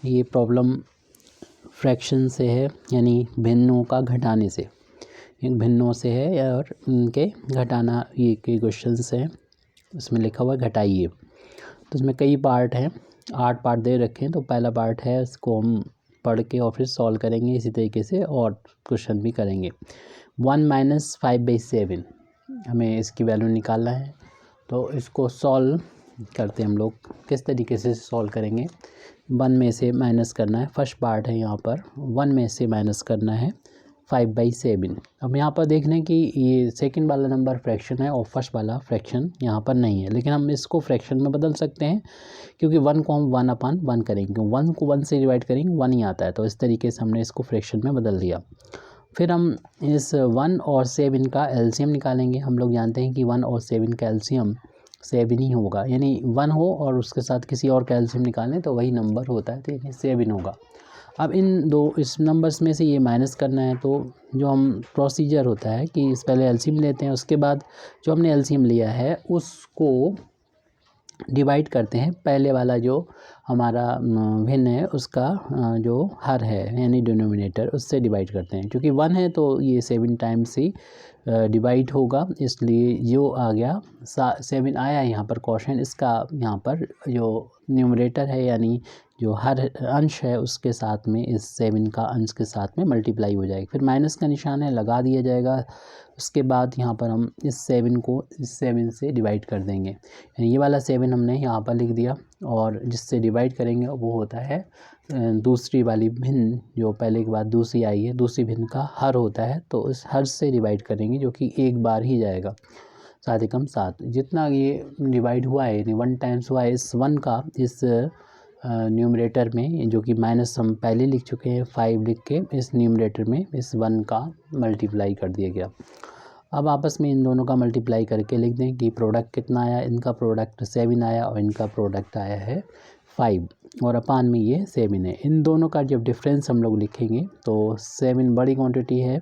ये problem fraction से है, यानी भिन्नों का घटाने से, इन भिन्नों से है और उनके घटाना, ये के क्वेश्चंस हैं। इसमें लिखा हुआ है घटाइए। तो इसमें कई पार्ट हैं, 8 पार्ट दे रखे हैं। तो पहला पार्ट है, इसको हम पढ़ के और फिर सॉल्व करेंगे इसी तरीके से, और क्वेश्चन भी करेंगे। 1 - 5/7 हमें इसकी वैल्यू निकालना है। तो इसको सॉल्व करते हैं हम लोग। किस तरीके से सॉल्व करेंगे? 1 में से माइनस करना है, फर्स्ट पार्ट है यहाँ पर। 1 में से माइनस करना है 5/7। अब यहाँ पर देख लें कि ये सेकंड वाला नंबर फ्रैक्शन है और फर्स्ट वाला फ्रैक्शन यहाँ पर नहीं है, लेकिन हम इसको फ्रैक्शन में बदल सकते हैं, क्योंकि 1 को हम 1/1 करेंगे। 1 को 1 से डिवाइड करेंगे 1 ही आता है, तो इस तरीके से हमने इसको फ्रैक्शन में बदल दिया। फिर हम इस 1 और 7 का एलसीएम निकालेंगे। हम लोग जानते हैं कि 1 और 7 का एलसीएम 7 ही होगा, यानी 1 हो और उसके साथ किसी और का एलसीएम निकालें तो वही नंबर होता है, तो यानी 7 होगा। अब इस नंबर्स में से ये माइनस करना है, तो जो हम प्रोसीजर होता है कि इस पहले एलसीएम लेते हैं, उसके बाद जो हमने एलसीएम लिया है उसको डिवाइड करते हैं। पहले वाला जो हमारा भिन्न है उसका जो हर है यानी डिनोमिनेटर, उससे डिवाइड करते हैं। क्योंकि 1 है तो ये 7 टाइम्स ही डिवाइड होगा, इसलिए जो आ गया 7 आया यहाँ पर क्वोशंट, इसका यहाँ पर जो न्यूमरेटर है यानी जो हर अंश है उसके साथ में इस 7 का अंश के साथ में मल्टीप्लाई हो जाएगा। फिर माइनस का निशान है, लगा दिया जाएगा। उसके बाद यहाँ पर हम इस 7 को इस 7 से डिवाइड कर देंगे। ये वाला 7 हमने यहाँ पर लिख दिया, और जिससे डिवाइड करेंगे वो होता है दूसरी वाली भिन्न, जो पहले के बाद दूसरी आई है, दूसरी भिन्न का हर होता है। तो इस हर से डिवाइड करेंगे, जो कि एक बार ही जाएगा, 7 एकम 7। जितना ये डिवाइड हुआ है यानी 1 टाइम्स हुआ है इस 1 का इस न्यूमरेटर में, जो कि माइनस हम पहले लिख चुके हैं 5 लिख के, इस न्यूमरेटर में इस 1 का मल्टीप्लाई कर दिया गया। अब आपस में इन दोनों का मल्टीप्लाई करके लिख दें कि प्रोडक्ट कितना आया। इनका प्रोडक्ट 7 आया और इनका प्रोडक्ट आया है 5, और अपान में ये 7 है। इन दोनों का जब डिफरेंस हम लोग लिखेंगे तो 7 बड़ी क्वांटिटी है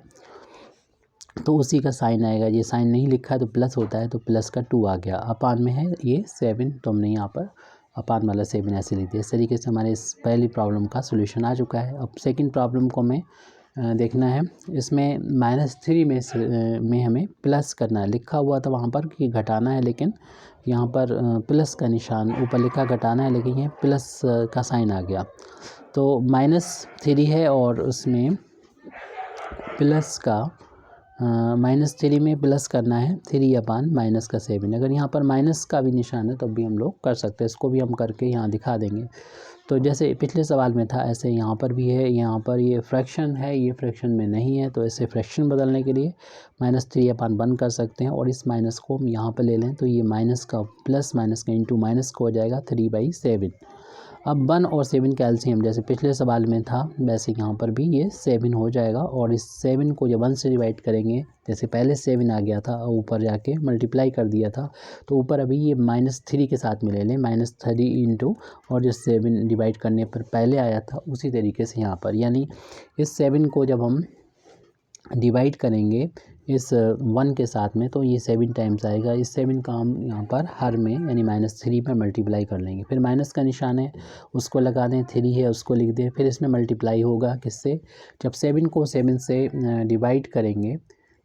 तो उसी का साइन आएगा। ये साइन नहीं लिखा है तो प्लस होता है, तो प्लस का 2 आ गया। अपान में है ये 7, तो हमने यहाँ पर अपान वाला 7 ऐसे लिख दिया। इस तरीके से हमारे इस पहली प्रॉब्लम का सोल्यूशन आ चुका है। अब सेकंड प्रॉब्लम को हमें देखना है। इसमें -3 में हमें प्लस करना है। लिखा हुआ था वहाँ पर कि घटाना है, लेकिन यहाँ पर प्लस का निशान, ऊपर लिखा घटाना है लेकिन ये प्लस का साइन आ गया। तो -3 है और उसमें प्लस का -3 में प्लस करना है 3/-7। अगर यहाँ पर माइनस का भी निशान है तब भी हम लोग कर सकते हैं। इसको भी हम करके यहाँ दिखा देंगे। तो जैसे पिछले सवाल में था ऐसे यहाँ पर भी है। यहाँ पर ये फ्रैक्शन है, ये फ्रैक्शन में नहीं है, तो ऐसे फ्रैक्शन बदलने के लिए -3/1 कर सकते हैं, और इस माइनस को हम यहाँ पर ले लें तो ये माइनस का प्लस माइनस का इंटू माइनस को हो जाएगा 3/7। अब 1 और 7 का एलसीएम जैसे पिछले सवाल में था वैसे यहाँ पर भी ये 7 हो जाएगा, और इस 7 को जब 1 से डिवाइड करेंगे, जैसे पहले 7 आ गया था और ऊपर जाके मल्टीप्लाई कर दिया था, तो ऊपर अभी ये -3 के साथ में ले लें, -3 इंटू, और जो 7 डिवाइड करने पर पहले आया था उसी तरीके से यहाँ पर, यानी इस 7 को जब हम डिवाइड करेंगे इस 1 के साथ में तो ये 7 टाइम्स आएगा। इस 7 का हम यहाँ पर हर में यानी -3 पर मल्टीप्लाई कर लेंगे। फिर माइनस का निशान है उसको लगा दें, 3 है उसको लिख दें। फिर इसमें मल्टीप्लाई होगा किससे? जब 7 को 7 से डिवाइड करेंगे,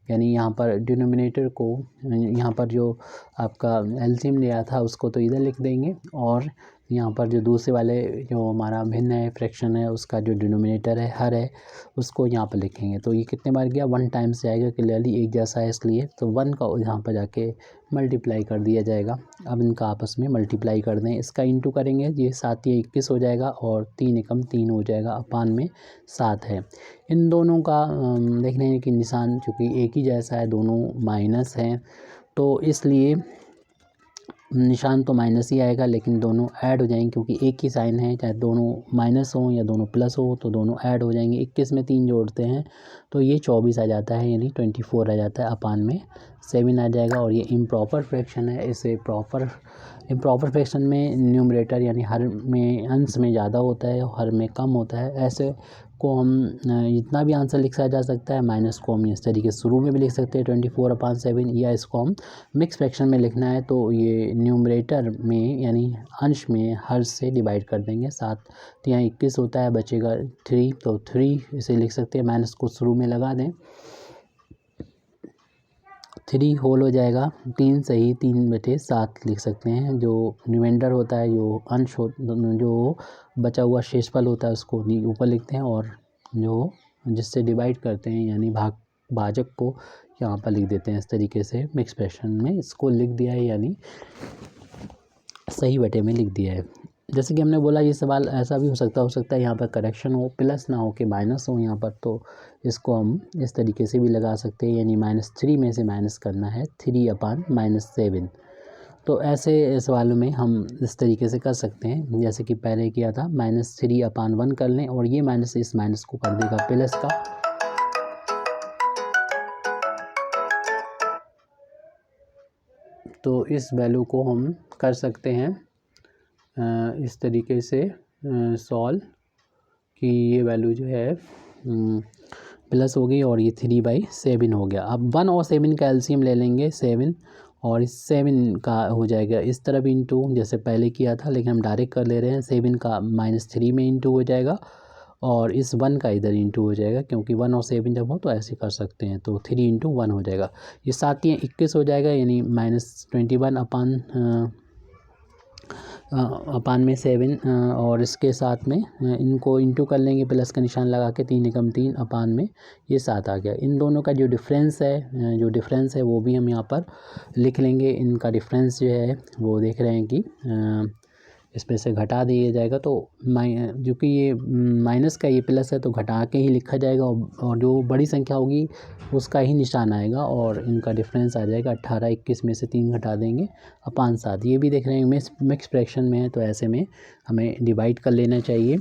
यानी यहाँ पर डिनोमिनेटर को, यहाँ पर जो आपका एलसीएम लिया था उसको तो इधर लिख देंगे, और यहाँ पर जो दूसरे वाले जो हमारा भिन्न है फ्रैक्शन है उसका जो डिनोमिनेटर है हर है उसको यहाँ पर लिखेंगे। तो ये कितने बार गया? 1 टाइम्स जाएगा, क्लियरली एक जैसा है इसलिए, तो 1 का यहाँ पर जाके मल्टीप्लाई कर दिया जाएगा। अब इनका आपस में मल्टीप्लाई कर दें, इसका इंटू करेंगे, ये 7 या 21 हो जाएगा, और 3 एकम 3 हो जाएगा, अपान में 7 है। इन दोनों का देख रहे हैं कि निशान चूँकि एक ही जैसा है, दोनों माइनस हैं, तो इसलिए निशान तो माइनस ही आएगा, लेकिन दोनों ऐड हो जाएंगे क्योंकि एक ही साइन है, चाहे दोनों माइनस हो या दोनों प्लस हो तो दोनों ऐड हो जाएंगे। 21 में 3 जोड़ते हैं तो ये 24 आ जाता है, यानी 24 आ जाता है, अपान में 7 आ जाएगा। और ये इम्प्रॉपर फ्रैक्शन है। इसे इम्प्रॉपर फ्रैक्शन में न्यूमरेटर यानी हर में अंश में ज़्यादा होता है और हर में कम होता है। ऐसे को हम इतना भी आंसर लिखा जा सकता है, माइनस को हम इस तरीके से शुरू में भी लिख सकते हैं 24/7, या इसको हम मिक्स फ्रैक्शन में लिखना है तो ये न्यूमरेटर में यानी अंश में हर से डिवाइड कर देंगे। 7 तो यहाँ 21 होता है, बचेगा 3, तो 3 इसे लिख सकते हैं, माइनस को शुरू में लगा दें, 3 होल हो जाएगा, 3 सही 3/7 लिख सकते हैं। जो रिमाइंडर होता है, जो अंश हो, जो बचा हुआ शेषफल होता है उसको ऊपर लिखते हैं, और जो जिससे डिवाइड करते हैं यानी भाजक को यहाँ पर लिख देते हैं। इस तरीके से मिक्स फ्रैक्शन में इसको लिख दिया है, यानी सही बटे में लिख दिया है। जैसे कि हमने बोला ये सवाल ऐसा भी हो सकता है यहाँ पर करेक्शन हो, प्लस ना हो कि माइनस हो यहाँ पर, तो इसको हम इस तरीके से भी लगा सकते हैं, यानी -3 में से माइनस करना है 3/-7। तो ऐसे सवालों में हम इस तरीके से कर सकते हैं, जैसे कि पहले किया था, -3/1 कर लें और ये माइनस इस माइनस को कर देगा प्लस का। तो इस वैल्यू को हम कर सकते हैं इस तरीके से सॉल्व कि ये वैल्यू जो है प्लस हो गई और ये 3/7 हो गया। अब 1 और 7 का एलसीएम ले लेंगे 7, और इस 7 का हो जाएगा इस तरफ इंटू, जैसे पहले किया था, लेकिन हम डायरेक्ट कर ले रहे हैं। 7 का -3 में इंटू हो जाएगा और इस 1 का इधर इंटू हो जाएगा, क्योंकि 1 और 7 जब हो तो ऐसे कर सकते हैं, तो 3 × 1 हो जाएगा। ये 7 या 21 हो जाएगा, यानी -21 अपान में 7, और इसके साथ में इनको इंटू कर लेंगे प्लस का निशान लगा के, 3 × 3 अपान में ये 7 आ गया। इन दोनों का जो डिफरेंस है वो भी हम यहाँ पर लिख लेंगे। इनका डिफरेंस जो है वो देख रहे हैं कि इसमें से घटा दिया जाएगा, तो जो कि ये माइनस का ये प्लस है तो घटा के ही लिखा जाएगा, और जो बड़ी संख्या होगी उसका ही निशान आएगा, और इनका डिफरेंस आ जाएगा 18। 21 में से 3 घटा देंगे अपान 7। ये भी देख रहे हैं मिक्स फ्रैक्शन में है, तो ऐसे में हमें डिवाइड कर लेना चाहिए।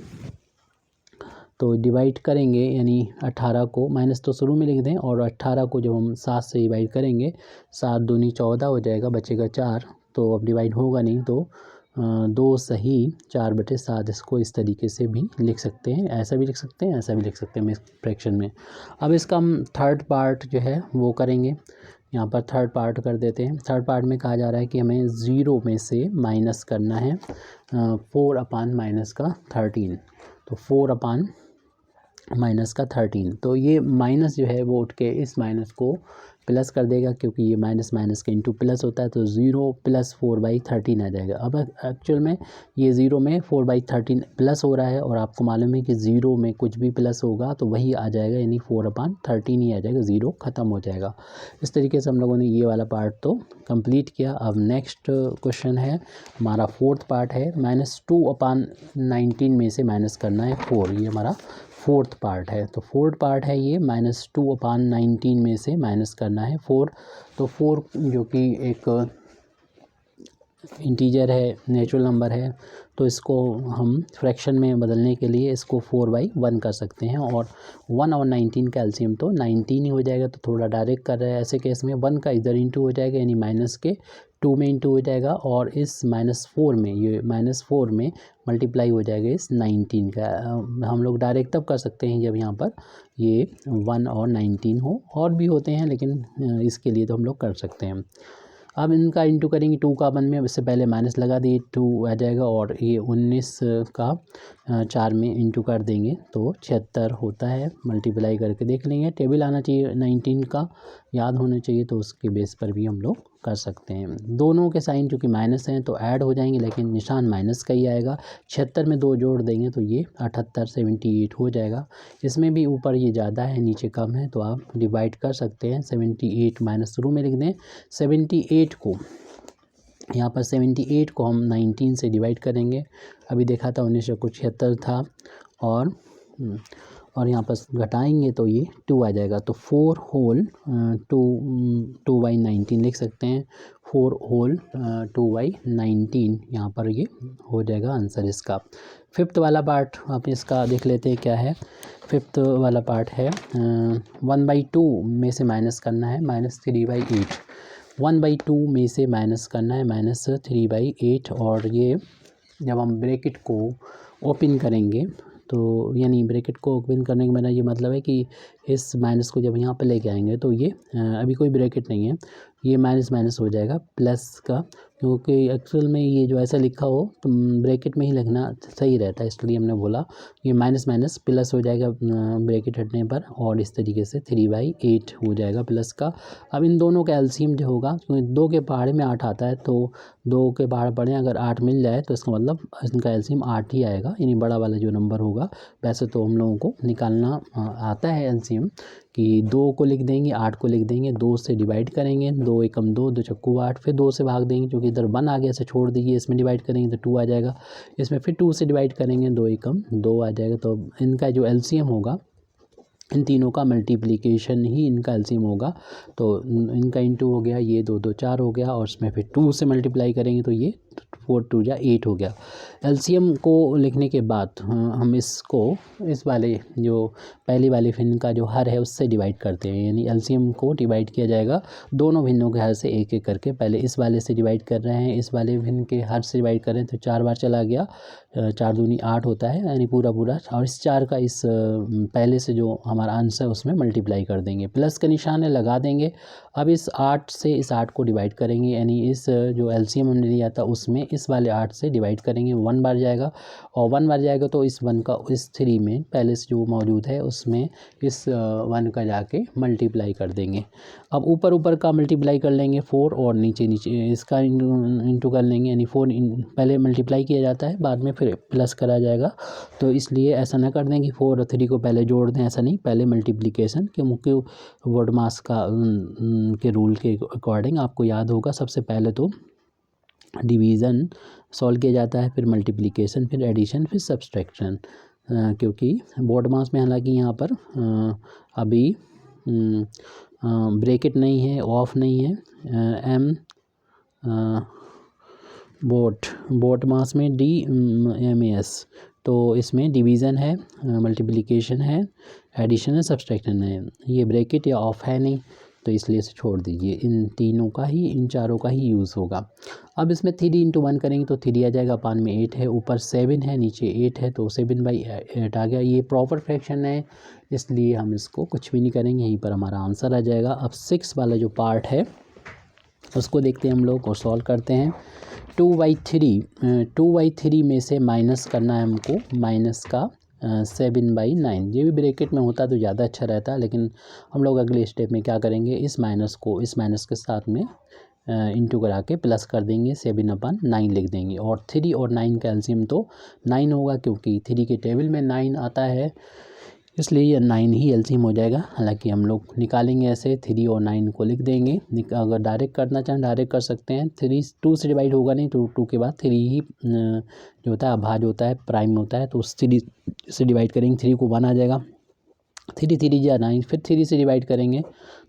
तो डिवाइड करेंगे, यानी 18 को माइनस तो शुरू में लिख दें, और 18 को जब हम 7 से डिवाइड करेंगे, 7 दूनी 14 हो जाएगा, बचेगा 4। तो अब डिवाइड होगा नहीं, तो 2 सही 4/7 इसको इस तरीके से भी लिख सकते हैं, ऐसा भी लिख सकते हैं, ऐसा भी लिख सकते हैं मिक्स फ्रैक्शन में। अब इसका हम थर्ड पार्ट जो है वो करेंगे। यहाँ पर थर्ड पार्ट कर देते हैं। थर्ड पार्ट में कहा जा रहा है कि हमें 0 में से माइनस करना है 4/-13। तो 4/-13, तो ये माइनस जो है वो उठ के इस माइनस को प्लस कर देगा, क्योंकि ये माइनस माइनस का इंटू प्लस होता है, तो 0 + 4/13 आ जाएगा। अब एक्चुअल में ये 0 में 4/13 प्लस हो रहा है, और आपको मालूम है कि 0 में कुछ भी प्लस होगा तो वही आ जाएगा, यानी 4/13 ही आ जाएगा, 0 ख़त्म हो जाएगा। इस तरीके से हम लोगों ने ये वाला पार्ट तो कंप्लीट किया। अब नेक्स्ट क्वेश्चन है हमारा, फोर्थ पार्ट है, -2/19 में से माइनस करना है 4। ये हमारा फोर्थ पार्ट है। तो फोर्थ पार्ट है ये, -2/19 में से माइनस करना है 4। तो 4 जो कि एक इंटीजर है, नेचुरल नंबर है, तो इसको हम फ्रैक्शन में बदलने के लिए इसको 4/1 कर सकते हैं, और 1 और 19 का एलसीएम तो 19 ही हो जाएगा, तो थोड़ा डायरेक्ट कर रहे हैं। ऐसे केस में 1 का इधर इंटू हो जाएगा, यानी माइनस के 2 में इंटू हो जाएगा, और इस -4 में, ये -4 में मल्टीप्लाई हो जाएगा इस 19 का। हम लोग डायरेक्ट तब कर सकते हैं जब यहाँ पर ये 1 और 19 हो, और भी होते हैं लेकिन इसके लिए तो हम लोग कर सकते हैं। अब इनका इंटू करेंगे 2 का 1 में, इससे पहले माइनस लगा दिए, 2 आ जाएगा, और ये 19 का 4 में इंटू कर देंगे तो 76 होता है। मल्टीप्लाई करके देख लेंगे, टेबल आना चाहिए 19 का, याद होना चाहिए, तो उसके बेस पर भी हम लोग कर सकते हैं। दोनों के साइन चूँकि माइनस हैं तो ऐड हो जाएंगे, लेकिन निशान माइनस का ही आएगा। 76 में 2 जोड़ देंगे तो ये 78 78 हो जाएगा। इसमें भी ऊपर ये ज़्यादा है, नीचे कम है, तो आप डिवाइड कर सकते हैं। 78 माइनस शुरू में लिख दें। 78 को यहाँ पर 78 को हम 19 से डिवाइड करेंगे। अभी देखा था 1976 था, और यहाँ पर घटाएंगे तो ये 2 आ जाएगा, तो 4 होल 2/19 लिख सकते हैं। 4 होल 2/19 यहाँ पर ये हो जाएगा आंसर इसका। फिफ्थ वाला पार्ट आप इसका देख लेते हैं क्या है। फिफ्थ वाला पार्ट है 1/2 में से माइनस करना है -3/8। 1/2 में से माइनस करना है -3/8, और ये जब हम ब्रैकेट को ओपन करेंगे तो यानी ब्रैकेट को ओपन करने का मेरा ये मतलब है कि इस माइनस को जब यहाँ पे लेके आएंगे तो ये अभी कोई ब्रैकेट नहीं है, ये माइनस माइनस हो जाएगा प्लस का, क्योंकि एक्चुअल में ये जो ऐसा लिखा हो तो ब्रैकेट में ही लिखना सही रहता है, इसलिए हमने बोला ये माइनस माइनस प्लस हो जाएगा ब्रैकेट हटने पर, और इस तरीके से 3/8 हो जाएगा प्लस का। अब इन दोनों का एलसीएम जो होगा, क्योंकि 2 के पहाड़े में 8 आता है, तो 2 के पहाड़ पढ़े अगर 8 मिल जाए तो इसका मतलब इनका एलसीएम 8 ही आएगा, यानी बड़ा वाला जो नंबर होगा। वैसे तो हम लोगों को निकालना आता है एलसीएम कि 2 को लिख देंगे, 8 को लिख देंगे, 2 से डिवाइड करेंगे, 2 एकम 2, 2 चक्कू 8, फिर 2 से भाग देंगे क्योंकि इधर 1 आ गया, इसे छोड़ दीजिए, इसमें डिवाइड करेंगे तो 2 आ जाएगा, इसमें फिर 2 से डिवाइड करेंगे, 2 एकम 2 आ जाएगा। तो इनका जो एलसीएम होगा, इन तीनों का मल्टीप्लिकेशन ही इनका एलसीएम होगा, तो इनका इंटू हो गया, ये 2 2 4 हो गया, और उसमें फिर 2 से मल्टीप्लाई करेंगे तो ये 4 2 जा 8 हो गया। एलसीएम को लिखने के बाद हम इसको इस वाले जो पहली वाले भिन्न का जो हर है उससे डिवाइड करते हैं, यानी एलसीएम को डिवाइड किया जाएगा दोनों भिन्नों के हर से एक एक करके। पहले इस वाले से डिवाइड कर रहे हैं, इस वाले भिन्न के हर से डिवाइड कर रहे हैं तो 4 बार चला गया, 4 दूनी 8 होता है, यानी पूरा पूरा, और इस 4 का इस पहले से जो हमारा आंसर उसमें मल्टीप्लाई कर देंगे, प्लस का निशान है लगा देंगे। अब इस 8 से इस 8 को डिवाइड करेंगे, यानी इस जो एलसीएम हमने लिया था उसमें इस वाले 8 से डिवाइड करेंगे, 1 बार जाएगा, और 1 बार जाएगा तो इस 1 का इस 3 में पहले से जो मौजूद है उसमें इस 1 का जाके मल्टीप्लाई कर देंगे। अब ऊपर ऊपर का मल्टीप्लाई कर लेंगे 4, और नीचे नीचे इसका इंटू कर लेंगे, यानी 4 पहले मल्टीप्लाई किया जाता है बाद में फिर प्लस करा जाएगा, तो इसलिए ऐसा ना कर दें कि 4 और 3 को पहले जोड़ दें, ऐसा नहीं, पहले मल्टीप्लिकेशन, क्योंकि वर्ड मास का के रूल के अकॉर्डिंग आपको याद होगा सबसे पहले तो डिवीज़न सॉल्व किया जाता है, फिर मल्टीप्लिकेशन, फिर एडिशन, फिर सब्सट्रैक्शन, क्योंकि बोर्ड मास में हालांकि यहाँ पर अभी ब्रैकेट नहीं है, ऑफ नहीं है, एम बोट मास में DMAS, तो इसमें डिवीज़न है, मल्टीप्लिकेशन है, एडिशन है, सब्सट्रैक्शन है, ये ब्रैकेट या ऑफ है नहीं, तो इसलिए इसे छोड़ दीजिए, इन तीनों का ही, इन चारों का ही यूज़ होगा। अब इसमें 3 × 1 करेंगे तो 3 आ जाएगा, अपान में 8 है, ऊपर 7 है, नीचे 8 है, तो 7/8 आ गया। ये प्रॉपर फ्रैक्शन है, इसलिए हम इसको कुछ भी नहीं करेंगे, यहीं पर हमारा आंसर आ जाएगा। अब 6 वाला जो पार्ट है उसको देखते हैं हम लोग और सॉल्व करते हैं। 2/3 में से माइनस करना है हमको, माइनस का 7/9, ये भी ब्रैकेट में होता तो ज़्यादा अच्छा रहता, लेकिन हम लोग अगले स्टेप में क्या करेंगे, इस माइनस को इस माइनस के साथ में इंटू करा के प्लस कर देंगे, 7/9 लिख देंगे, और 3 और 9 का एलसीएम तो 9 होगा, क्योंकि 3 के टेबल में 9 आता है, इसलिए ये 9 ही एलसीएम हो जाएगा। हालांकि हम लोग निकालेंगे ऐसे, 3 और 9 को लिख देंगे, अगर डायरेक्ट करना चाहें डायरेक्ट कर सकते हैं। 3 2 से डिवाइड होगा नहीं, तो 2 के बाद 3 ही जो होता है अभाज्य होता है, प्राइम होता है, तो उस 3 से डिवाइड करेंगे, 3 को 1 आ जाएगा, 3 3 जा 9, फिर 3 से डिवाइड करेंगे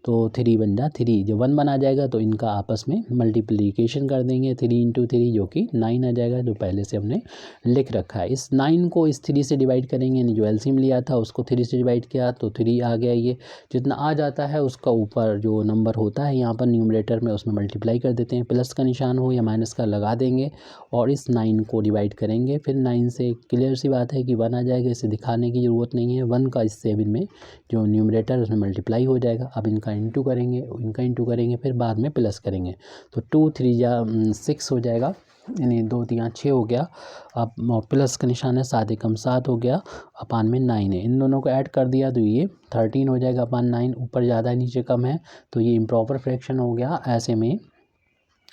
तो 3 बन जा 3, जब 1 1 आ जाएगा तो इनका आपस में मल्टीप्लिकेशन कर देंगे, 3 × 3 जो कि 9 आ जाएगा, जो पहले से हमने लिख रखा है। इस 9 को इस 3 से डिवाइड करेंगे, यानी जो एलसीएम लिया था उसको 3 से डिवाइड किया तो 3 आ गया, ये जितना आ जाता है उसका ऊपर जो नंबर होता है यहाँ पर न्यूमरेटर में उसमें मल्टीप्लाई कर देते हैं, प्लस का निशान हो या माइनस का लगा देंगे, और इस 9 को डिवाइड करेंगे, फिर 9 से क्लियर सी बात है कि 1 आ जाएगा, इसे दिखाने की ज़रूरत नहीं है, 1 का इस 7 में जो न्यूमरेटर उसमें मल्टीप्लाई हो जाएगा। अब इनका इंटू करेंगे, फिर बाद में प्लस करेंगे, तो 2 3 जा 6 हो जाएगा, यानी 2 3 6 हो गया। अब प्लस का निशान है, 7 एकम 7 हो गया, अपान में 9 है, इन दोनों को ऐड कर दिया तो ये 13 हो जाएगा, अपान 9, ऊपर ज़्यादा है नीचे कम है, तो ये इम्प्रॉपर फ्रैक्शन हो गया। ऐसे में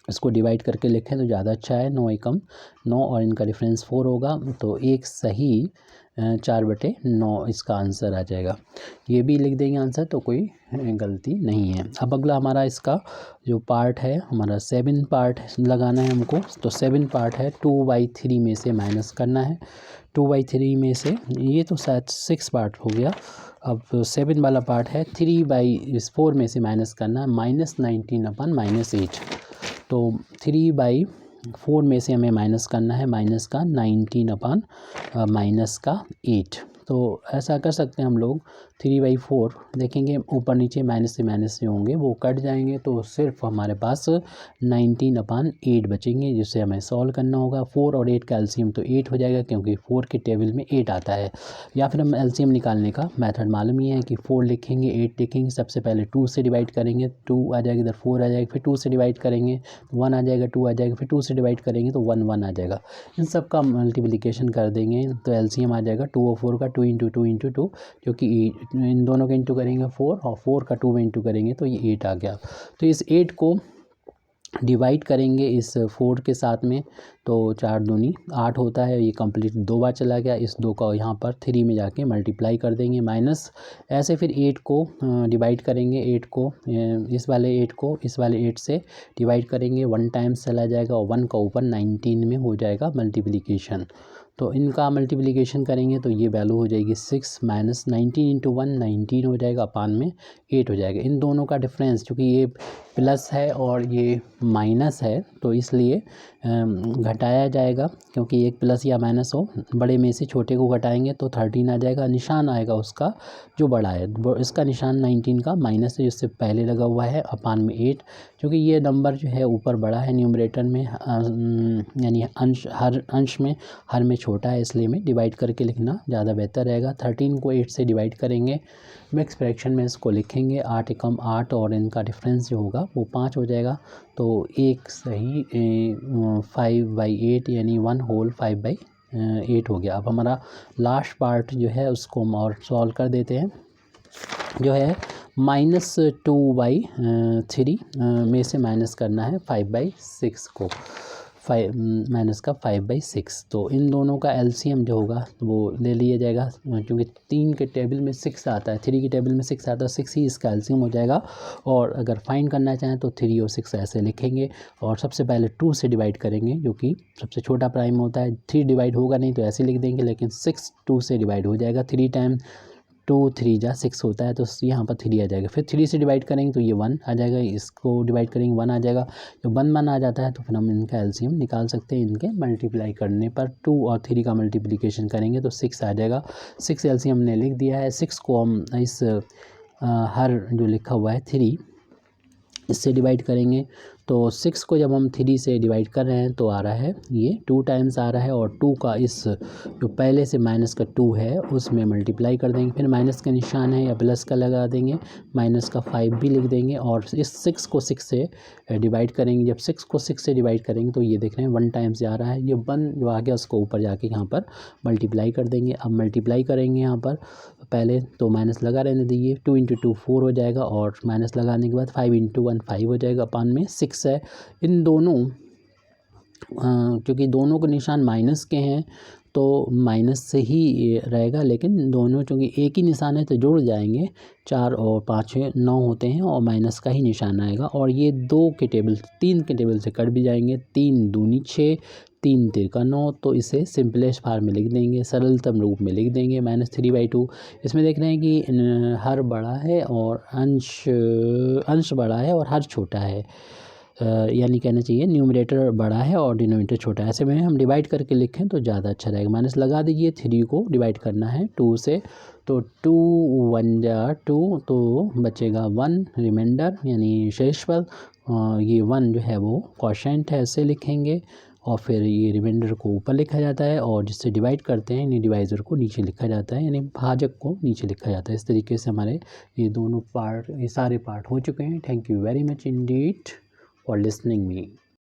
इसको डिवाइड करके लिखें तो ज़्यादा अच्छा है, 9 एकम 9, और इनका डिफरेंस 4 होगा, तो एक सही 4/9 इसका आंसर आ जाएगा। ये भी लिख देंगे आंसर, तो कोई गलती नहीं है। अब अगला हमारा इसका जो पार्ट है, हमारा 7 पार्ट लगाना है हमको, तो 7 पार्ट है 2/3 में से माइनस करना है, 2/3 में से, ये तो शायद 6 पार्ट हो गया, अब 7 वाला पार्ट है 3/4 में से माइनस करना है, -19/-8, तो 3/4 में से हमें माइनस करना है, माइनस का 19/-8, तो ऐसा कर सकते हैं हम लोग, 3/4 देखेंगे ऊपर नीचे माइनस से होंगे वो कट जाएंगे, तो सिर्फ हमारे पास 19/8 बचेंगे, जिससे हमें सॉल्व करना होगा। 4 और 8 का एलसीएम तो 8 हो जाएगा, क्योंकि 4 के टेबल में 8 आता है। या फिर हम एलसीएम निकालने का मेथड मालूम ही है कि 4 लिखेंगे 8 लिखेंगे, सबसे पहले 2 से डिवाइड करेंगे, 2 आ जाएगा, इधर 4 आ जाएगा, फिर 2 से डिवाइड करेंगे 1 आ जाएगा, 2 आ जाएगा, फिर 2 से डिवाइड करेंगे तो 1 1 आ जाएगा। इन सब का मल्टीप्लिकेशन कर देंगे तो एलसीएम आ जाएगा 2 और 4 का 2 × 2 × 2, क्योंकि इन दोनों का इंटू करेंगे 4 और 4 का 2 में इंटू करेंगे तो ये 8 आ गया। तो इस 8 को डिवाइड करेंगे इस 4 के साथ में, तो 4 दूनी 8 होता है, ये कंप्लीट 2 बार चला गया। इस 2 का यहाँ पर 3 में जाके मल्टीप्लाई कर देंगे, माइनस ऐसे फिर 8 को डिवाइड करेंगे, 8 को इस वाले 8 को इस वाले 8 से डिवाइड करेंगे, 1 टाइम्स चला जाएगा और 1 का ऊपर 19 में हो जाएगा मल्टीप्लिकेशन। तो इनका मल्टीप्लिकेशन करेंगे तो ये वैल्यू हो जाएगी 6 माइनस 19 × 1 19 हो जाएगा, अपान में 8 हो जाएगा। इन दोनों का डिफरेंस, चूँकि ये प्लस है और ये माइनस है तो इसलिए घटाया जाएगा, क्योंकि एक प्लस या माइनस हो, बड़े में से छोटे को घटाएंगे तो 13 आ जाएगा, निशान आएगा उसका जो बड़ा है, इसका निशान 19 का माइनस है जिससे पहले लगा हुआ है, अपान में 8। क्योंकि ये नंबर जो है ऊपर बड़ा है न्यूमरेटर में, यानी अंश में हर में छोटा है, इसलिए में डिवाइड करके लिखना ज़्यादा बेहतर रहेगा। 13 को 8 से डिवाइड करेंगे, मिक्स फ्रैक्शन में इसको लिखेंगे, 8 एकम 8 और इनका डिफरेंस जो होगा वो 5 हो जाएगा। तो एक सही 5/8 यानी 1 होल 5/8 हो गया। अब हमारा लास्ट पार्ट जो है उसको हम और सॉल्व कर देते हैं, जो है -2/3 में से माइनस करना है 5/6 को, माइनस का 5/6। तो इन दोनों का एलसीएम जो होगा वो ले लिया जाएगा, क्योंकि 3 के टेबल में 6 आता है, 3 के टेबल में 6 आता है, 6 ही इसका एलसीएम हो जाएगा। और अगर फाइंड करना चाहें तो 3 और 6 ऐसे लिखेंगे, और सबसे पहले 2 से डिवाइड करेंगे, जो कि सबसे छोटा प्राइम होता है। 3 डिवाइड होगा नहीं तो ऐसे लिख देंगे, लेकिन 6 2 से डिवाइड हो जाएगा, 3 टाइम 2 3 जा 6 होता है, तो यहाँ पर 3 आ जाएगा। फिर 3 से डिवाइड करेंगे तो ये 1 आ जाएगा, इसको डिवाइड करेंगे 1 आ जाएगा। जब 1 1 आ जाता है तो फिर हम इनका एलसीएम निकाल सकते हैं, इनके मल्टीप्लाई करने पर। 2 और 3 का मल्टीप्लिकेशन करेंगे तो 6 आ जाएगा। 6 एलसीएम हमने लिख दिया है। 6 को हम इस हर जो लिखा हुआ है 3 इससे डिवाइड करेंगे, तो 6 को जब हम 3 से डिवाइड कर रहे हैं तो आ रहा है ये 2 टाइम्स आ रहा है, और 2 का इस जो पहले से माइनस का 2 है उसमें मल्टीप्लाई कर देंगे, फिर माइनस का निशान है या प्लस का लगा देंगे, माइनस का 5 भी लिख देंगे, और इस 6 को 6 से डिवाइड करेंगे। जब 6 को 6 से डिवाइड करेंगे तो ये देख रहे हैं 1 टाइम्स आ रहा है, ये 1 जो आ गया उसको ऊपर जाके यहाँ पर मल्टीप्लाई कर देंगे। अब मल्टीप्लाई करेंगे यहाँ पर पहले तो माइनस लगा रहने दीजिए, 2 × 2 4 हो जाएगा, और माइनस लगाने के बाद 5 × 1 5 हो जाएगा, अपान में 6 है। इन दोनों क्योंकि दोनों के निशान माइनस के हैं तो माइनस से ही रहेगा, लेकिन दोनों चूँकि एक ही निशान है तो जुड़ जाएंगे, 4 और 5 9 होते हैं, और माइनस का ही निशान आएगा। और ये 2 के टेबल 3 के टेबल से कट भी जाएंगे, 3 दूनी 6 3 तिरका 9, तो इसे सिंपलेस्ट फॉर्म में लिख देंगे, सरलतम रूप में लिख देंगे -3/2। इसमें देख रहे हैं कि हर बड़ा है और अंश बड़ा है और हर छोटा है, यानी कहना चाहिए न्यूमरेटर बड़ा है और डिनोमिनेटर छोटा है। ऐसे में हम डिवाइड करके लिखें तो ज़्यादा अच्छा रहेगा। माइनस लगा दीजिए, 3 को डिवाइड करना है 2 से, तो 2 1 जा 2, तो बचेगा 1 रिमाइंडर यानी शेषफल। ये 1 जो है वो क्वोशिएंट है, ऐसे लिखेंगे, और फिर ये रिमाइंडर को ऊपर लिखा जाता है, और जिससे डिवाइड करते हैं यानी डिवाइज़र को नीचे लिखा जाता है, यानी भाजक को नीचे लिखा जाता है। इस तरीके से हमारे ये दोनों पार्ट, ये सारे पार्ट हो चुके हैं। Thank you very much Indeed for listening me.